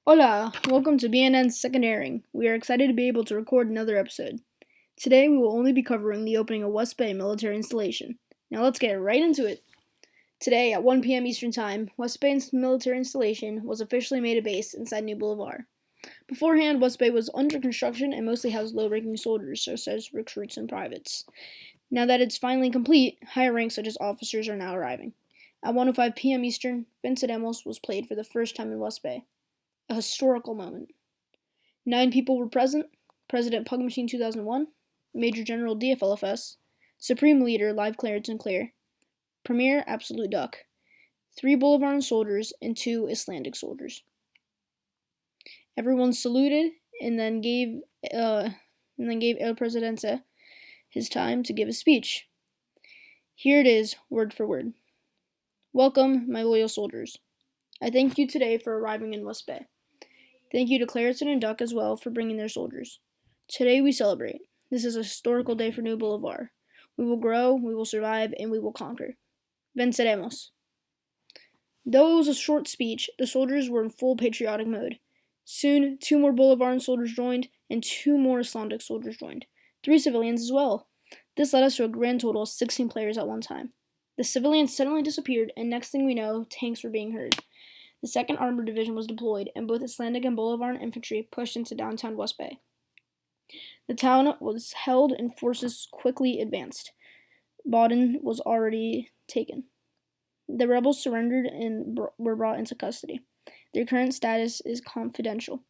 Hola, welcome to BNN's second airing. We are excited to be able to record another episode. Today we will only be covering the opening of West Bay military installation. Now let's get right into it. Today at 1 p.m. Eastern Time, West Bay military installation was officially made a base inside New Boulevard. Beforehand, West Bay was under construction and mostly housed low-ranking soldiers such as recruits and privates. Now that it's finally complete, higher ranks such as officers are now arriving. At 1:05 p.m. Eastern, Venceremos was played for the first time in West Bay. A historical moment. 9 people were present: President Pug Machine 2001, Major General DFLFS, Supreme Leader Live Clarence Sinclair, Premier Absolute Duck, 3 Bolivaran soldiers, and 2 Icelandic soldiers. Everyone saluted and then gave El Presidente his time to give his speech. Here it is, word for word. Welcome, my loyal soldiers. I thank you today for arriving in West Bay. Thank you to Clareton and Duck as well for bringing their soldiers. Today we celebrate. This is a historical day for New Boulevard. We will grow, we will survive, and we will conquer. Venceremos. Though it was a short speech, the soldiers were in full patriotic mode. Soon, 2 more Bolivaran soldiers joined, and 2 more Icelandic soldiers joined. 3 civilians as well. This led us to a grand total of 16 players at one time. The civilians suddenly disappeared, and next thing we know, tanks were being heard. The 2nd Armored Division was deployed, and both Icelandic and Bolivaran infantry pushed into downtown West Bay. The town was held and forces quickly advanced. Baden was already taken. The rebels surrendered and were brought into custody. Their current status is confidential.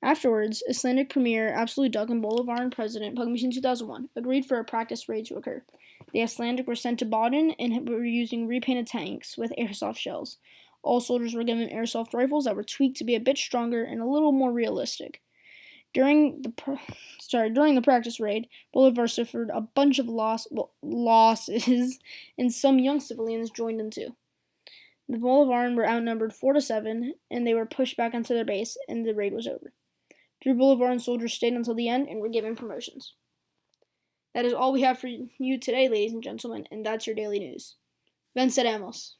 Afterwards, Icelandic Premier Absolute Duck and Bolivaran President Pug Machine 2001 agreed for a practice raid to occur. The Icelandic were sent to Baden and were using repainted tanks with airsoft shells. All soldiers were given airsoft rifles that were tweaked to be a bit stronger and a little more realistic. During the practice raid, Bolivar suffered a bunch of losses, and some young civilians joined in too. The Bolivaran were outnumbered 4-7, and they were pushed back onto their base, and the raid was over. 3 Bolivaran soldiers stayed until the end and were given promotions. That is all we have for you today, ladies and gentlemen, and that's your daily news. Venceremos.